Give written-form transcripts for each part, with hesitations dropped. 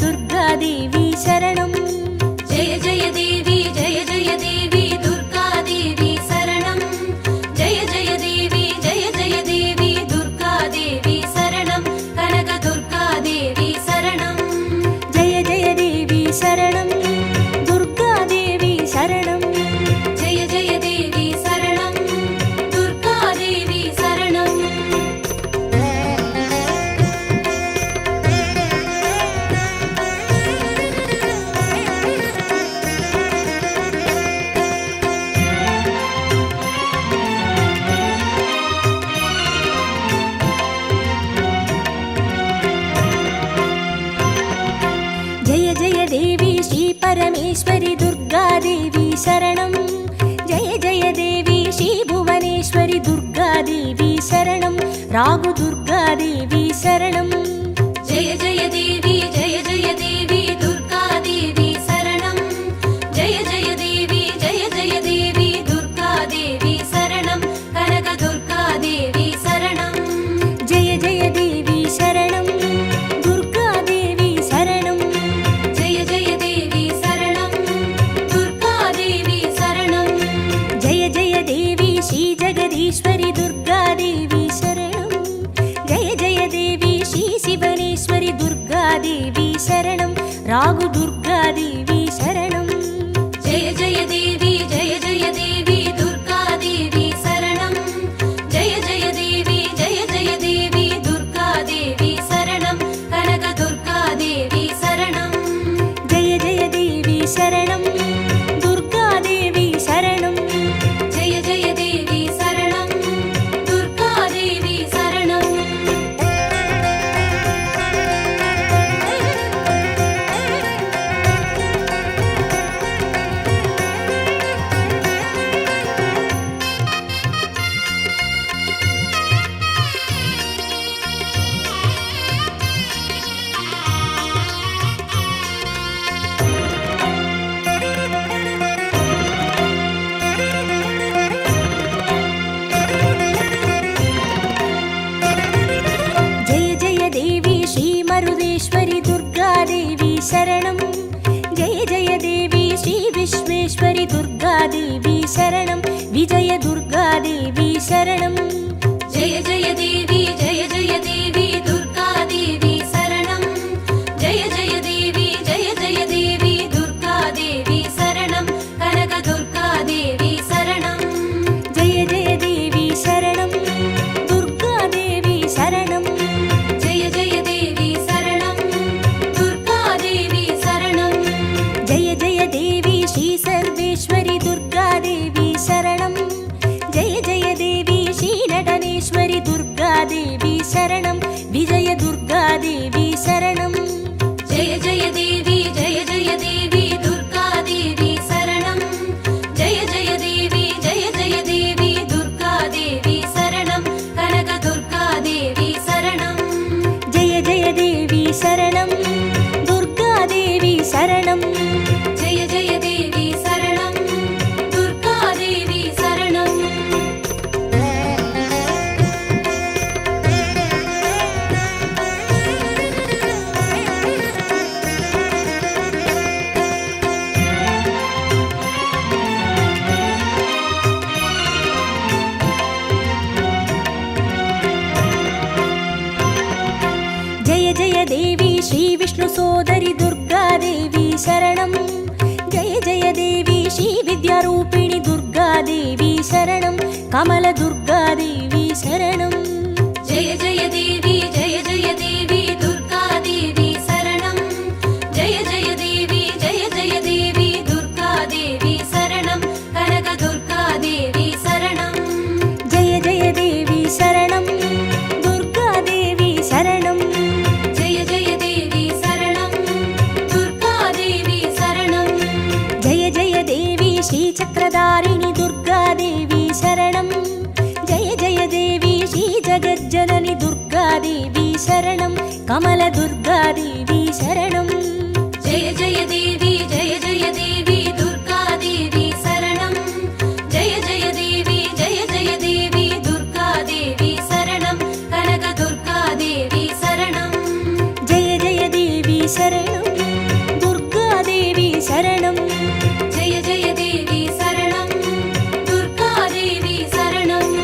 दुर्गादेवी शरणं जय जय देवी दुर्गादेवी शरणं जय जय देवी दुर्गादेवी शरणं कनक दुर्गादेवी शरणं जय जय देवी शरणं दुर्गादेवी शरणं जय जय देवी शरणं दुर्गादेवी शरणं जय जय देवी श्री परमेश्वरी दुर्गादेवी शरणं जय जय देवी श्री भुवनेश्वरी दुर्गादेवी शरणं रागु दुर्गादेवी शरणं जय जय देवी दुर्गादेवी शरणं जय जय देवी दुर्गादेवी शरणं कनक दुर्गादेवी शरणं जय जय देवी शरणं दुर्गादेवी शरणं जय जय देवी शरणं दुर्गादेवी शरणं जय जय देवी श्री जगदीश्वरी दुर्गादेवी शरणं जय जय देवी श्री शिवनेश्वरी दुर्गादेवी शरणं रागु दुर्गादेवी शरणं जय जय देवी दुर्गादेवी शरणं जय जय देवी दुर्गादेवी शरणं कनक दुर्गादेवी शरणं जय जय देवी शरणं दुर्गादेवी शरणं जय जय देवी शरणं दुर्गादेवी शरणं जय जय देवी श्री मरुदेश्वरी दुर्गादेवी शरणं जय जय देवी श्री विश्वेश्वरी दुर्गादेवी शरणं विजय दुर्गादेवी शरणं जय जय देवी दुर्गादेवी शरणं जय जय देवी दुर्गादेवी शरणं कनक दुर्गादेवी शरणं जय जय देवी शरणं दुर्गादेवी शरणं जय जय देवी शरणं दुर्गादेवी शरणं जय जय देवी श्री सर्वेश्वरी दुर्गादेवी शरणं जय जय देवी श्री नटनेश्वरी दुर्गादेवी शरणं विजय दुर्गादेवी शरणं जय जय देवी दुर्गादेवी शरणं जय जय देवी दुर्गादेवी शरणं कनक दुर्गादेवी शरणं जय जय देवी शरणं दुर्गादेवी शरणं जय जय देवी शरणं दुर्गादेवी शरणं जय जय देवी श्री विष्णु सोदरी दुर्गादेवी शरणं जय जय देवी श्री विद्यारूपिणी दुर्गादेवी शरणं कमल दुर्गादेवी शरणं जय जय देवी दुर्गादेवी शरणं जय जय देवी दुर्गादेवी शरणं कनक दुर्गादेवी शरणं जय जय देवी शरणं दुर्गादेवी शरणं जय जय देवी शरणं दुर्गादेवी शरणं जय जय देवी श्री चक्रधारिणी दुर्गादेवी शरणं जय जय देवी श्री जगज्जननी दुर्गादेवी शरणं कमल दुर्गादेवी शरणं जय जय देवी दुर्गादेवी शरणं जय जय देवी दुर्गादेवी शरणं कनक दुर्गादेवी शरणं जय जय देवी शरणं शरणं जय जय देवी शरणं दुर्गा देवी शरणं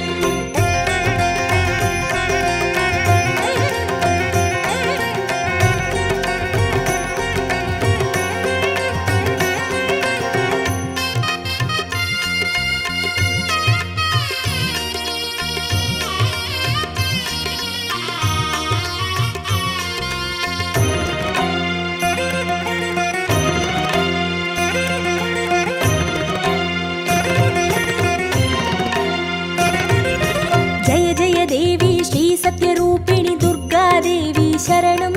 जय जय देवी श्री सत्यरूपिणि दुर्गा देवी शरणं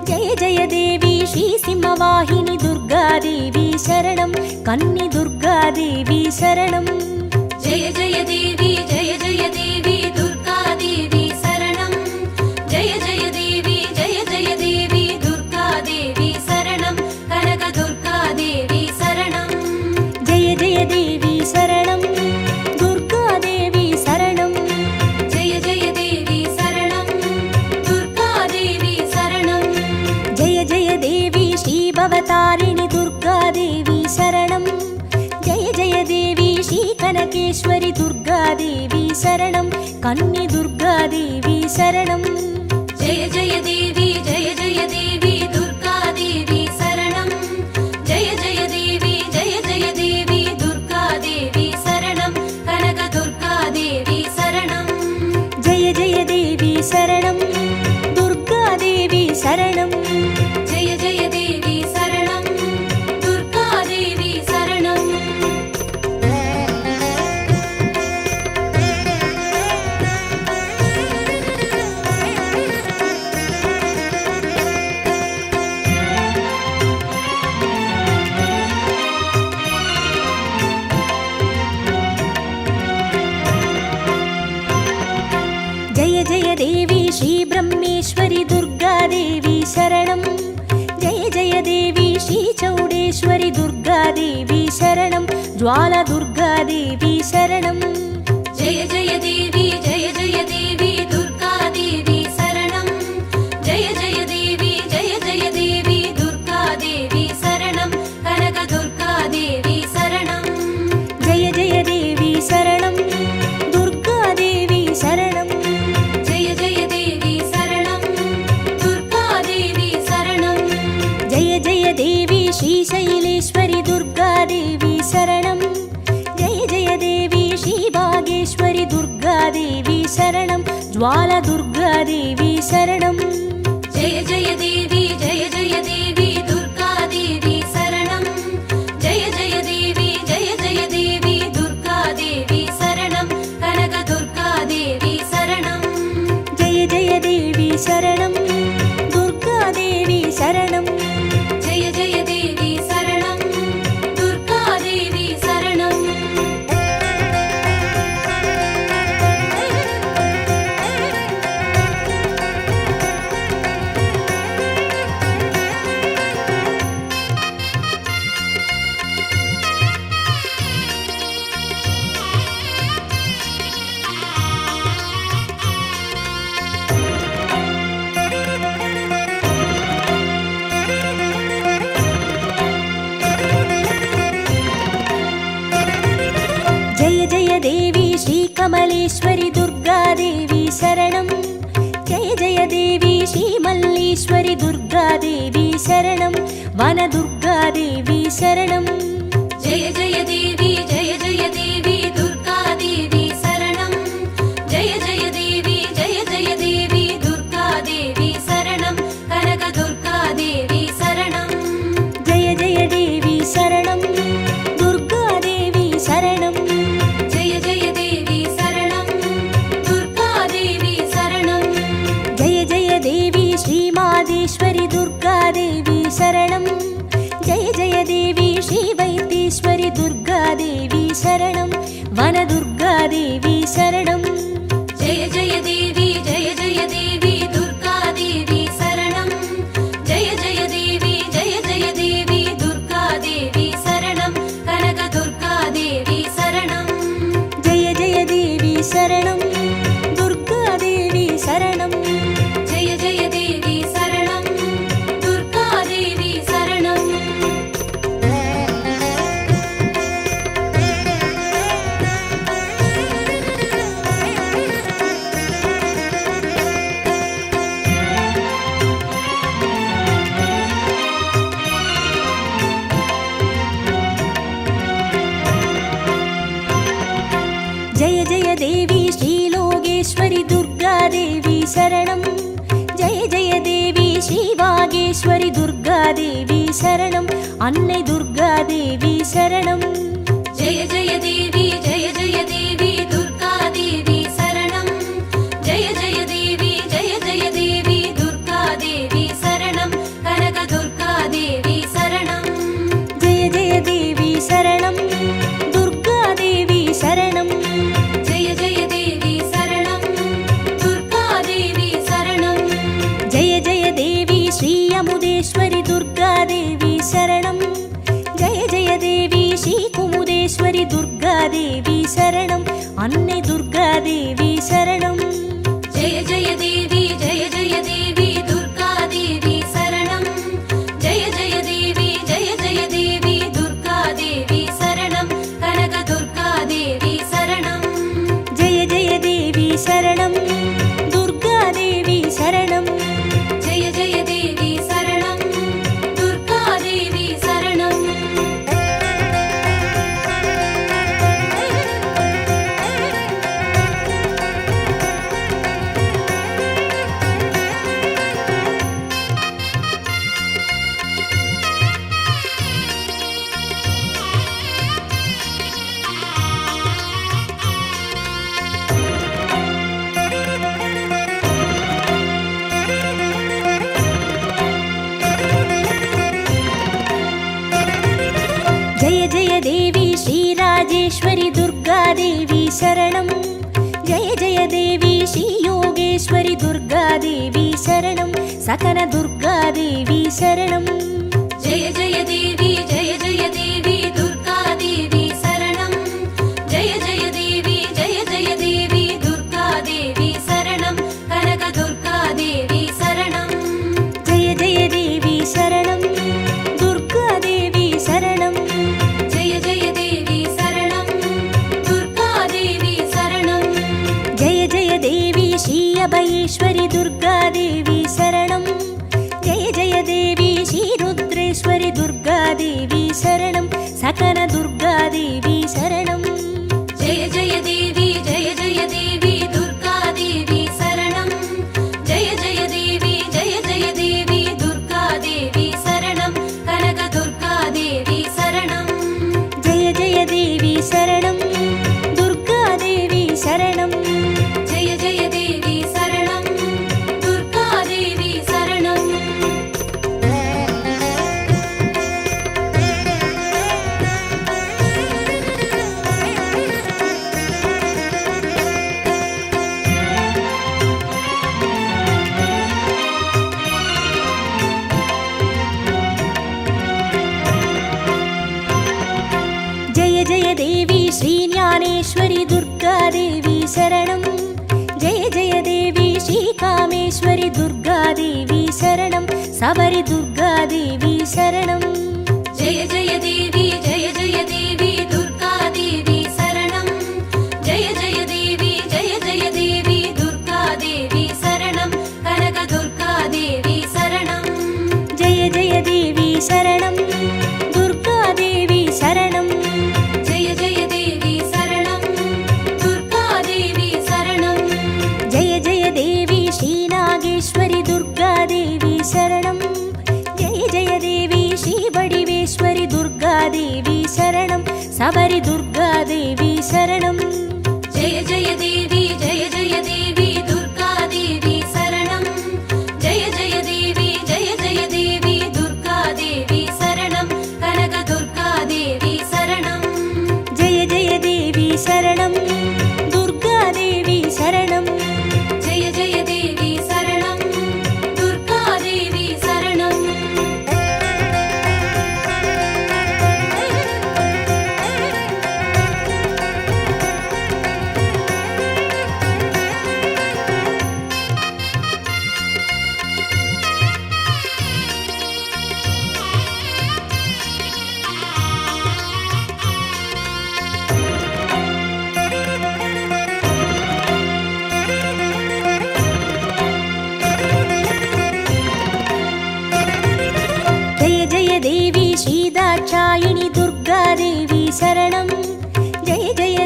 जय जय देवी श्री सिंहवाहिनी दुर्गा देवी शरणं कन्नि दुर्गा देवी शरणं जय जय देवी दुर्गा देवी शरणं जय जय देवी दुर्गा देवी शरणं कनक दुर्गा देवी शरणं जय जय देवी शरणं दुर्गा देवी शरणं जय जय देवी शरणं दुर्गा देवी शरणं जय जय देवी श्री भवतारिणि दुर्गा देवी शरणं जय जय देवी श्री कनकेश्वरि दुर्गा देवी शरणं कन्नि दुर्गा देवी शरणं जय जय देवी दुर्गा देवी शरणं जय जय देवी दुर्गा देवी शरणं कनक दुर्गा देवी शरणं जय जय देवी शरणं दुर्गा देवी शरणं जय जय देवी शरणं दुर्गा देवी शरणं जय जय देवी श्री ब्रह्मेश्वरि दुर्गा देवी शरणं जय जय देवी श्री चौडेश्वरि दुर्गा देवी शरणं ज्वाला दुर्गा देवी शरणं जय जय देवी दुर्गा देवी शरणं जय जय देवी दुर्गा देवी शरणं कनक दुर्गा देवी शरणं जय जय देवी शरणं दुर्गा देवी शरणं जय जय देवी शरणं दुर्गा देवी शरणं जय जय देवी श्रीशैलेश्वरि दुर्गा देवी शरणं जय जय देवी श्रीभागेश्वरि दुर्गा देवी शरणं ज्वाला दुर्गा देवी शरणं जय जय देवी दुर्गा देवी शरणं जय जय देवी दुर्गा देवी शरणं कनक दुर्गा देवी शरणं जय जय देवी शरणं दुर्गा देवी शरणं जय जय देवी शरणं दुर्गा देवी शरणं जय जय देवी श्रीकमलेश्वरि दुर्गा देवी शरणं जय जय देवी श्रीमल्लीश्वरि दुर्गा देवी शरणं वनदुर्गा देवी शरणं जय जय देवी दुर्गा देवी शरणं जय जय देवी दुर्गा देवी शरणं कनक दुर्गा देवी शरणं जय जय देवी शरणं दुर्गा देवी शरणं जय जय देवी शरणं दुर्गा देवी शरणं जय जय देवी श्रीमादेश्वरि दुर्गा देवी शरणं जय जय देवी श्रीवैद्येश्वरि दुर्गा देवी शरणं वनदुर्गा देवी शरणं जय जय देवी दुर्गा देवी शरणं जय जय देवी दुर्गा देवी शरणं कनक दुर्गा देवी शरणं जय जय देवी शरणं दुर्गा देवी शरणं जय जय देवी शरणं दुर्गा देवी शरणं शरणं जय जय देवी श्रीवागेश्वरि दुर्गादेवी शरणम् अन्नै दुर्गादेवी शरणं जय जय देवी दुर्गादेवी शरणं जय जय देवी दुर्गादेवी शरणं कनक दुर्गादेवी शरणं जय जय देवी शरणं दुर्गादेवी शरणं जय जय देवी शरणं दुर्गादेवी शरणं जय जय देवी श्रीयमुदेश्वरि दुर्गादेवी शरणं जय जय देवी श्रीकुमुदेश्वरि दुर्गादेवी शरणम् अन्नै दुर्गादेवी शरणं जय जय देवी दुर्गादेवी शरणं जय जय देवी दुर्गादेवी शरणं कनक दुर्गादेवी शरणं जय जय देवी शरणं दुर्गादेवी शरणं जय जय देवी शरणं दुर्गादेवी शरणं जय जय देवी श्रीराजेश्वरि दुर्गादेवी शरणं जय जय देवी श्रीयोगेश्वरि दुर्गादेवी शरणं सकल दुर्गादेवी शरणं जय जय देवी दुर्गादेवी शरणं जय जय देवी दुर्गादेवी शरणं कनक दुर्गादेवी शरणं जय जय देवी शरणं दुर्गादेवी शरणं जय जय देवी शरणं दुर्गादेवी शरणं जय जय देवी श्रीअभयेश्वरि दुर्गादेवी शरणं जय जय देवी श्रीरुद्रेश्वरि दुर्गादेवी शरणं सकल दुर्गादेवी शरणं जय जय देवी दुर्गादेवी शरणं जय जय देवी दुर्गादेवी शरणं कनक दुर्गादेवी शरणं जय जय देवी शरणं दुर्गादेवी शरणं जय जय देवी शरणं दुर्गादेवी शरणं जय जय देवी श्रीज्ञानेश्वरि दुर्गादेवी शरणं जय जय देवी श्रीकामेश्वरि दुर्गादेवी शरणं सबरि दुर्गादेवी शरणं जय जय देवी दुर्गादेवी शरणं जय जय देवी दुर्गादेवी शरणं कनक दुर्गादेवी शरणं जय जय देवी शरणं दुर्गादेवी शरणं जय जय देवी शरणं दुर्गादेवी शरणं जय जय देवी श्रीनागेश्वरि दुर्गादेवी शरणं जय जय देवी श्रीवडिवेश्वरि दुर्गादेवी शरणं सबरि दुर्गादेवी शरणं जय जय देवी दुर्गादेवी शरणं जय जय देवी दुर्गादेवी शरणं कनक दुर्गादेवी शरणं जय जय देवी शरणं दुर्गादेवी शरणं जय जय देवी शरणं दुर्गादेवी शरणं देवी श्रीदाक्षायिणी दुर्गादेवी शरणं जय जय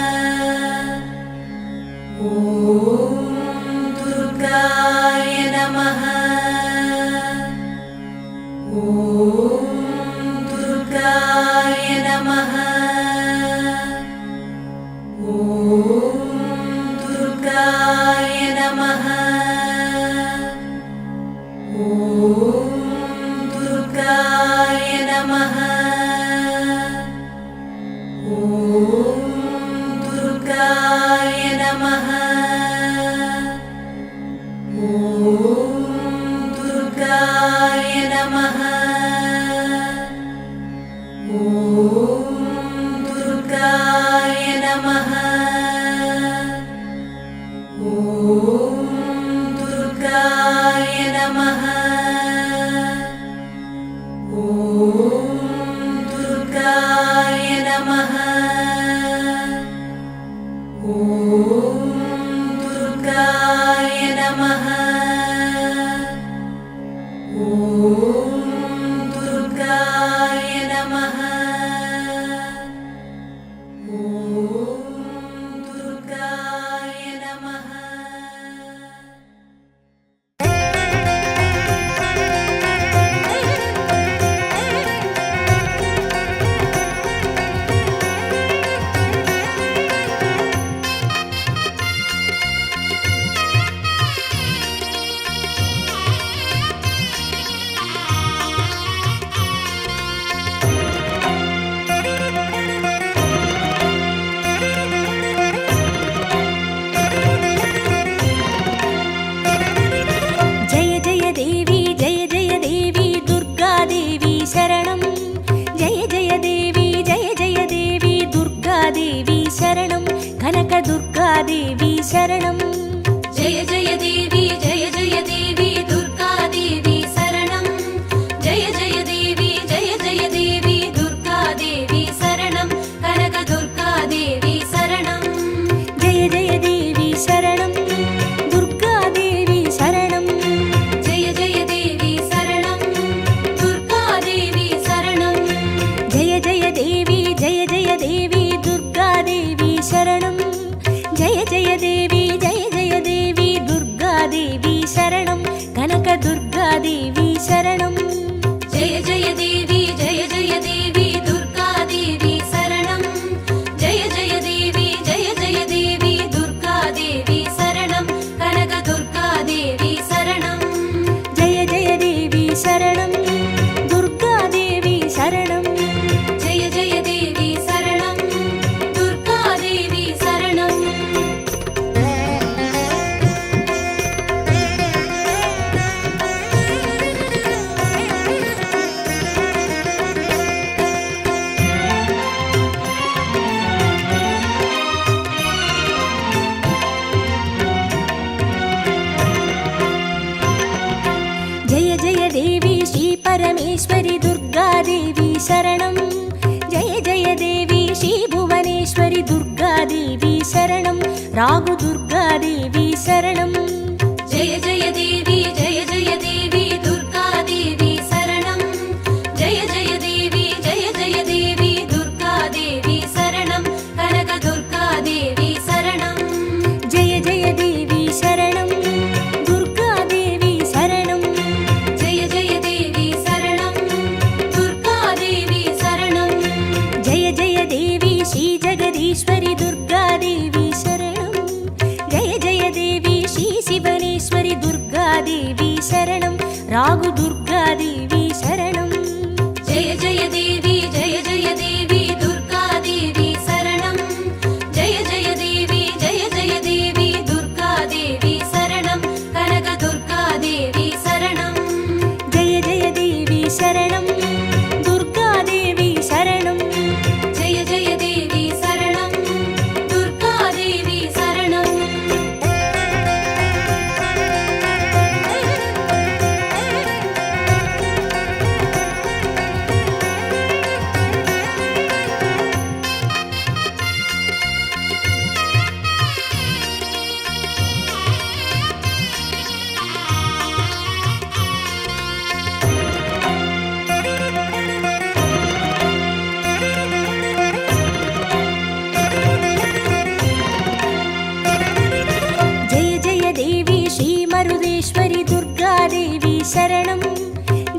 शरणं कनकदुर्गादेवी शरणं जय जय देवी जय जय देवी दुर्गा देवी शरणं जय जय देवी दुर्गा देवी शरणं कनकदुर्गा देवी शरणं जय जय देवी शरणं दुर्गादेवी शरणं जय जय देवी शरणं दुर्गा देवी शरणं जय जय देवी दुर्गादेवी शरणं जय जय देवी दुर्गादेवी शरणं कनकदुर्गादेवी शरणं जय जय देवी दुर्गा देवी शरणं जय जय देवी दुर्गा देवी शरणं कनकदुर्गा देवी शरणं जय जय देवी शरणं दुर्गादेवी शरणं जय जय देवी शरणं दुर्गा देवी शरणं जय जय देवी श्री परमेश्वरी दुर्गादेवी शरणं जय जय देवी श्री भुवनेश्वरी दुर्गादेवी शरणं रागु दुर्गादेवी शरणं जय जय देवी दुर्गा देवी शरणं जय जय देवी दुर्गा देवी शरणं कनकदुर्गा देवी शरणं जय जय देवी शरणं दुर्गादेवी शरणं जय जय देवी शरणं दुर्गा देवी शरणं जय जय देवी श्री जगदीश्वरी दुर्गादेवी शरणं जय जय देवी श्री शिवनेश्वरी दुर्गादेवी शरणं रागु दुर्गादेवी शरणं जय जय देवी दुर्गा देवी शरणं जय जय देवी दुर्गा देवी शरणं कनकदुर्गा देवी शरणं जय जय देवी शरणं दुर्गादेवी शरणं जय जय देवी शरणं दुर्गा देवी शरणं जय जय देवी श्री मरुदेश्वरी दुर्गादेवी शरणं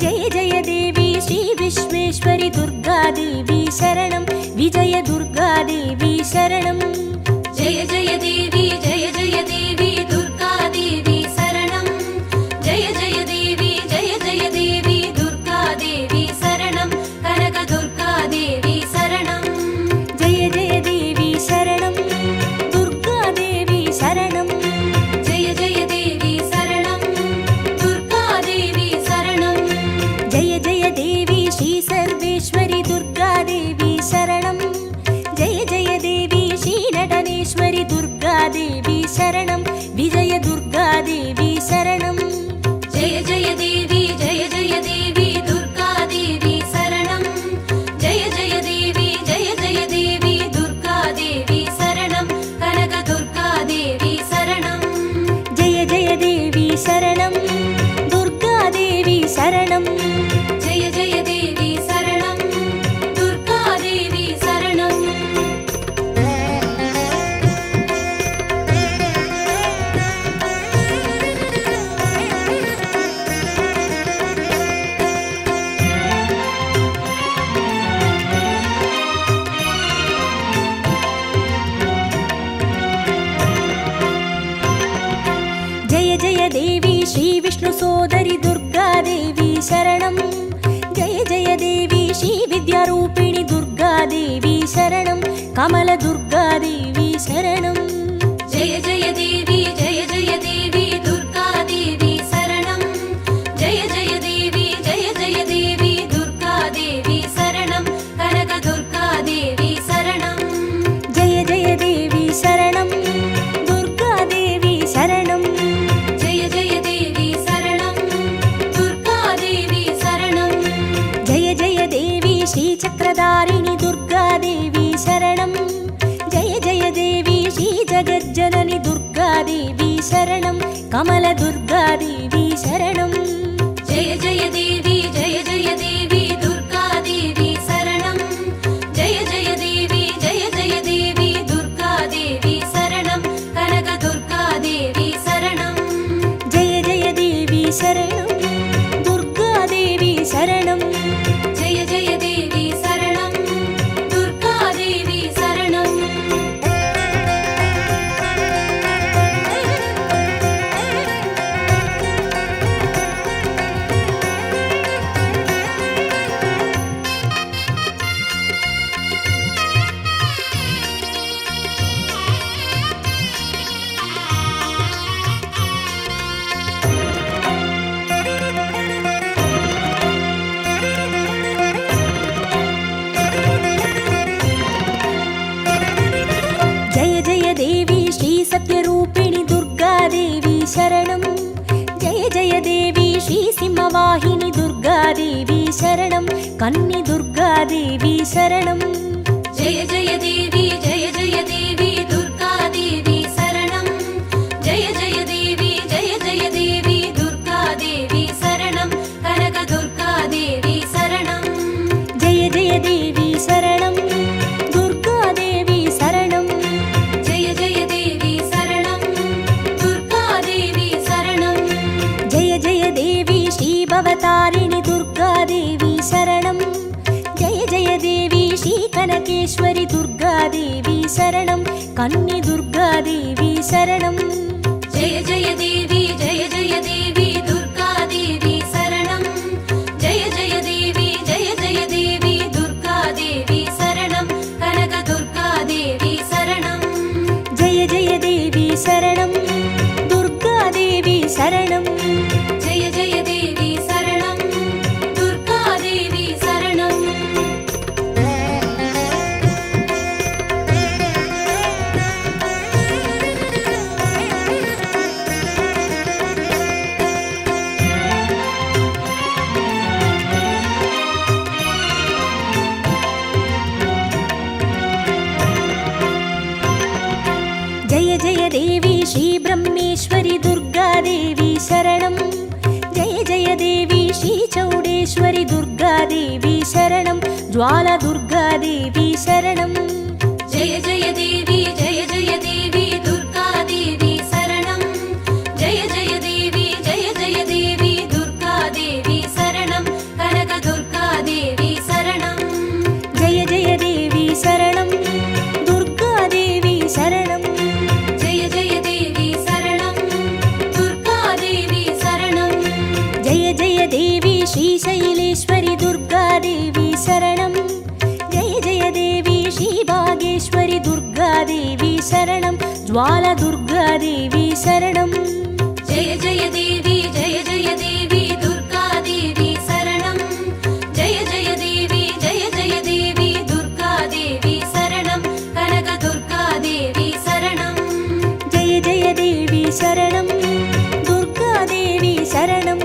जय जय देवी श्री विश्वेश्वरी दुर्गादेवी शरणं विजय दुर्गादेवी शरणं जय जय देवी दुर्गा देवी शरणं जय जय देवी दुर्गा देवी शरणं कनकदुर्गा देवी शरणं जय जय देवी शरणं दुर्गादेवी शरणं जय जय देवी शरणं दुर्गा देवी शरणं जय जय देवी श्री सर्वेश्वरी दुर्गादेवी शरणं जय जय देवी श्री नटनेश्वरी दुर्गादेवी शरणं विजय दुर्गादेवी शरणं जय जय देवी दुर्गा देवी शरणं जय जय देवी दुर्गा देवी शरणं कनकदुर्गा देवी शरणं जय जय देवी शरणं दुर्गादेवी शरणं जय जय देवी शरणं दुर्गा देवी शरणं जय जय देवी श्री विष्णु सोदरी दुर्गादेवी शरणं जय जय देवी श्री विद्यारूपिणी दुर्गादेवी शरणं कमल दुर्गादेवी शरणं जय जय देवी दुर्गा देवी शरणं जय जय देवी दुर्गा देवी शरणं कनकदुर्गा देवी शरणं जय जय దుర్గాదేవి శరణం కమల దుర్గాదేవి శరణం జయ జయ దేవి జయ జయ దేవి దుర్గాదేవి శరణం జయ జయ దేవి జయ జయ దేవి దుర్గాదేవి శరణం కనక దుర్గాదేవి శరణం జయ జయ దేవి శరణం దుర్గాదేవి శరణం జయ జయ దేవి శరణం దుర్గాదేవి శరణం జయ జయ దేవి శ్రీ సత్యరూపిణి దుర్గాదేవి శరణం జయ జయ దేవి శ్రీ సింహవాహిని దుర్గాదేవి శరణం కన్ని దుర్గాదేవి శరణం జయ జయ దేవి జయ జయ దేవి దుర్గాదేవి శరణం జయ జయ దేవి జయ జయ దేవి దుర్గాదేవి శరణం కనక దుర్గాదేవి శరణం జయ జయ దేవి శరణం దుర్గాదేవి శరణం జయ జయ దేవి శరణం దుర్గాదేవి శరణం జయ జయ దేవి శ్రీ భవతారిణి దుర్గాదేవి శరణం జయ జయ దేవి శ్రీ కనకేశ్వరి దుర్గాదేవి శరణం కన్ని దుర్గాదేవి శరణం జయ జయ దేవి జయ జయ దేవి దుర్గాదేవి శరణం జయ జయ దేవి జయ జయ దేవి దుర్గాదేవి శరణం కనక దుర్గాదేవి శరణం జయ జయ దేవి శరణం దుర్గాదేవి శరణం జయ జయ దేవి శరణం దుర్గాదేవి శరణం జయ జయ దేవి శ్రీ బ్రహ్మేశ్వరి దుర్గాదేవి శరణం జయ జయ దేవి శ్రీ చౌడేశ్వరి దుర్గాదేవి శరణం జ్వాల దుర్గాదేవి శరణం జయ జయ దేవి జయ జయ దేవి దుర్గాదేవి శరణం జయ జయ దేవి జయ జయ దేవి దుర్గాదేవి శరణం కనక దుర్గాదేవి శరణం జయ జయ దేవి శరణం దుర్గాదేవి శరణం జయ జయ దేవి శరణం దుర్గాదేవి శరణం జయ జయ దేవి శ్రీశైలేశ్వరి దుర్గాదేవి శరణం జయ జయ దేవి శ్రీ భాగేశ్వరి దుర్గాదేవి శరణం జ్వాల దుర్గాదేవి శరణం జయ జయ దేవి జయ జయ దేవి దుర్గాదేవి శరణం జయ జయ దేవి జయ జయ దేవి దుర్గాదేవి శరణం కనక దుర్గాదేవి శరణం జయ జయ దేవి శరణం దుర్గాదేవి శరణం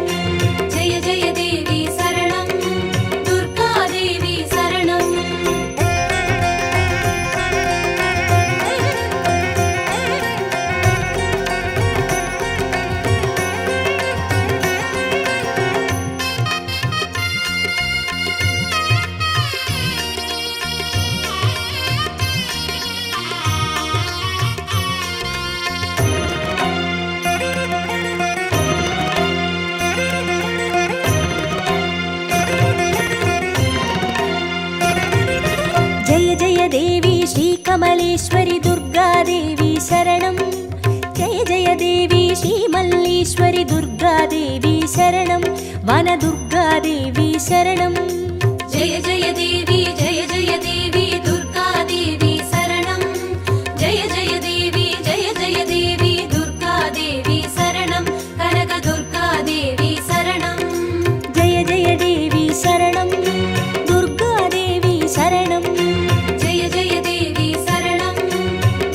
జయ జయ దేవి శరణం దుర్గాదేవి శరణం జయ జయ దేవి శ్రీ కమలేశ్వరి దుర్గాదేవి శరణం జయ జయ దేవి శ్రీ మల్లీశ్వరి దుర్గాదేవి శరణం వన దుర్గాదేవి శరణం జయ జయ దేవి జయ జయ దేవి దుర్గాదేవి శరణం జయ జయ దేవి జయ జయ దేవి దుర్గాదేవి శరణం కనక దుర్గాదేవి శరణం జయ జయ దేవి శరణం దుర్గాదేవి శరణం జయ జయ దేవి శరణం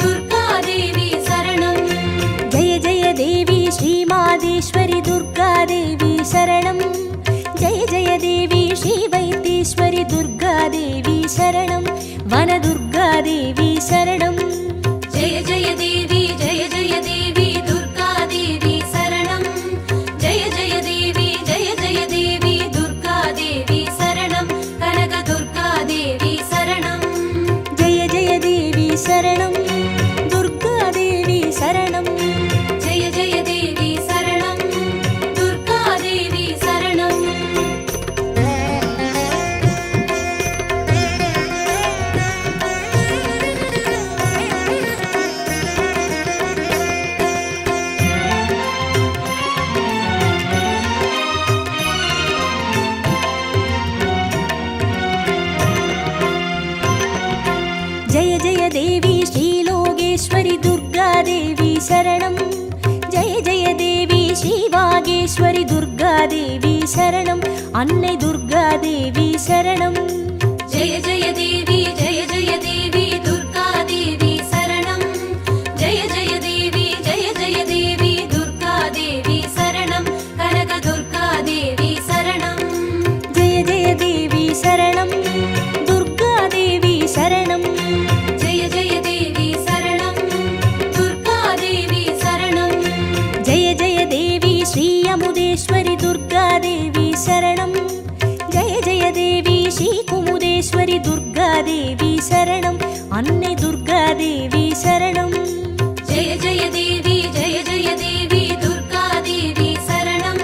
దుర్గాదేవి శరణం జయ జయ దేవి శ్రీ మాదేశ్వరి దుర్గాదేవి శరణం జయ జయ దేవి శ్రీ వైతీశ్వరి దుర్గాదేవి శరణం వన దుర్గాదేవి శరణం జయ జయ దేవి జయ జయ దేవి சரணம் அன்னை துர்கா தேவி சரணம் ஜெய ஜெய தேவி ஜெய ஜெய தேவி துர்கா தேவி சரணம் ஜெய ஜெய தேவி ஜெய ஜெய தேவி துர்கா தேவி சரணம் கனக துர்கா தேவி சரணம் ஜெய ஜெய தேவி சரணம் துர்கா தேவி சரணம் ஜெய ஜெய தேவி சரணம் துர்கா தேவி சரணம் ஜெய ஜெய தேவி ஸ்ரீ அமுதேஸ்வரி துர்கா தேவி சரணம் ஜெய ஜெய தேவி ஸ்ரீ குமுதேஸ்வரி துர்கா தேவி சரணம் அன்னை துர்கா தேவி சரணம் ஜெய ஜெய தேவி ஜெய ஜெய தேவி துர்கா தேவி சரணம்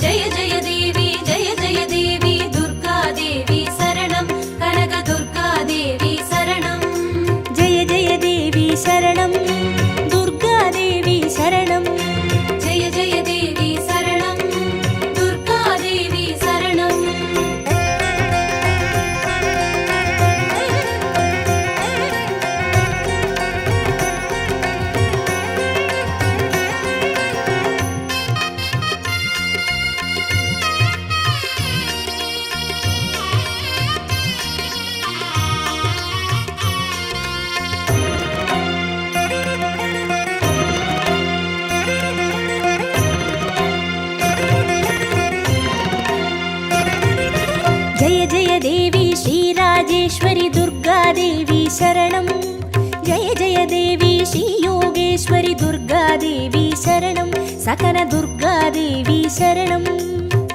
ஜெய ஜெய தேவி ஜெய ஜெய தேவி துர்கா தேவி சரணம் கனக துர்கா தேவி சரணம் ஜெய ஜெய தேவி சரணம் துர்கா தேவி சரணம் ஜெய ஜெய தேவி சரணம் துர்கா தேவி சரணம் ஜெய ஜெய தேவி ஸ்ரீ ராஜேஸ்வரி துர்கா தேவி சரணம் ஜெய ஜெய தேவி ஸ்ரீ யோகேஸ்வரி துர்கா தேவி சரணம் சகன துர்கா தேவி சரணம்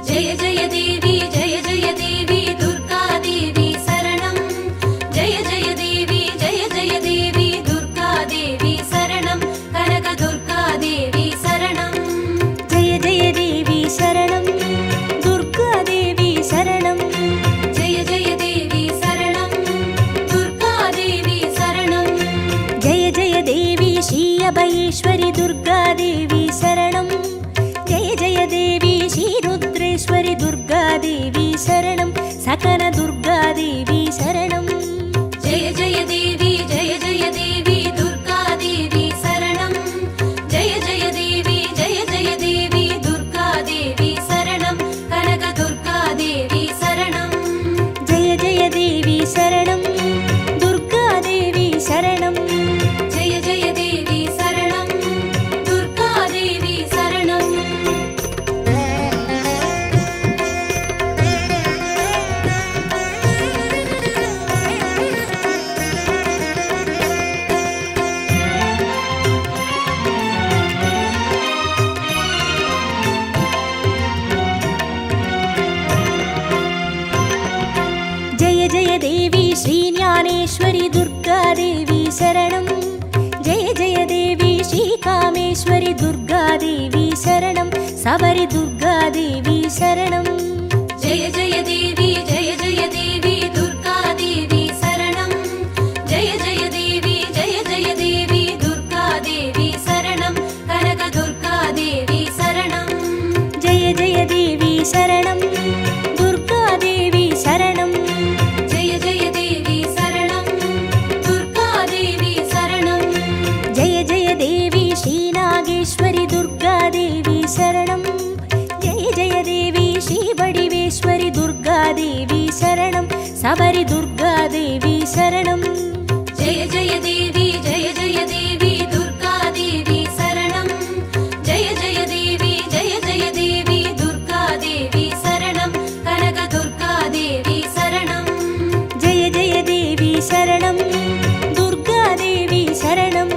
ஜெய ஜெய தேவி ஜெய ஜெய தேவி துர்கா தேவி சரணம் ஜெய ஜெய தேவி ஜெய ஜெய தேவி துர்கா தேவி சரணம் கனக துர்கா தேவி சரணம் ஜெய ஜெய தேவி சரணம் துர்கா தேவி சரணம் ஜெய ஜெய தேவி சரணம் துர்கா தேவி சரணம் ஜெய ஜெய தேவி ஸ்ரீ அபயேஸ்வரி துர்கா தேவி சரணம் ஜெய ஜெய தேவி ஸ்ரீ ருத்ரேஸ்வரி துர்கா தேவி சரணம் சகன துர்கா தேவி சரணம் ஜெய ஜெய தேவி ஜெய ஜெய தேவி துர்கா தேவி சரணம் ஜெய ஜெய தேவி ஜெய ஜெய தேவி துர்கா தேவி சரணம் கனக துர்கா தேவி சரணம் ஜெய ஜெய தேவி சரணம் துர்கா தேவி சரணம் ஜெய ஜெய தேவி சரணம் துர்கா தேவி சரணம் ஜெய ஜெய தேவி ஸ்ரீ ஞானேஸ்வரி துர்கா தேவி சரணம் ஜெய ஜெய தேவி ஸ்ரீ காமேஸ்வரி துர்கா தேவி சரணம் சபரி துர்கா தேவி சரணம் ஜெய ஜெய தேவி ஜெய ஜெய தேவி துர்கா தேவி சரணம் ஜெய ஜெய தேவி ஜெய ஜெய தேவி துர்கா தேவி சரணம் கனக துர்கா தேவி சரணம் ஜெய ஜெய தேவி சரணம் துர்கா தேவி சரணம் ஜெய ஜெய தேவி சரணம் துர்கா தேவி சரணம் ஜெய ஜெய தேவி ஸ்ரீ நாகேஸ்வரி துர்கா தேவி சரணம் ஜெய ஜெய தேவி ஸ்ரீ வடிவேஸ்வரி துர்கா தேவி சரணம் சபரி துர்கா தேவி சரணம் ஜெய ஜெய தேவி ஜெய ஜெய தேவி துர்கா தேவி சரணம் ஜெய ஜெய தேவி ஜெய ஜெய தேவி துர்கா தேவி சரணம் கனக துர்கா தேவி சரணம் ஜெய ஜெய தேவி சரணம் துர்கா தேவி சரணம்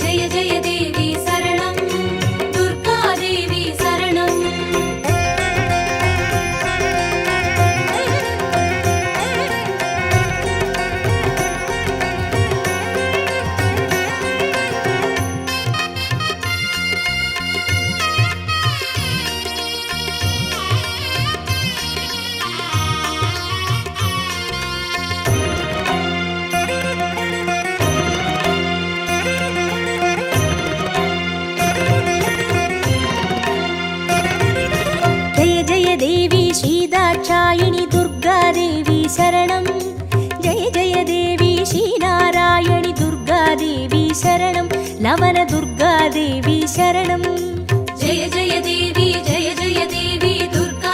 ஜெய ஜெய தேவி சரணம் துர்கா தேவி சரணம் தேவி ஸ்ரீதாட்சாயினி துர்கா தேவி சரணம். ஜெய ஜெய தேவி ஸ்ரீநாராயணி துர்கா தேவி சரணம். லவன துர்கா தேவி சரணம். ஜெய ஜெய தேவி ஜெய ஜெய தேவி துர்கா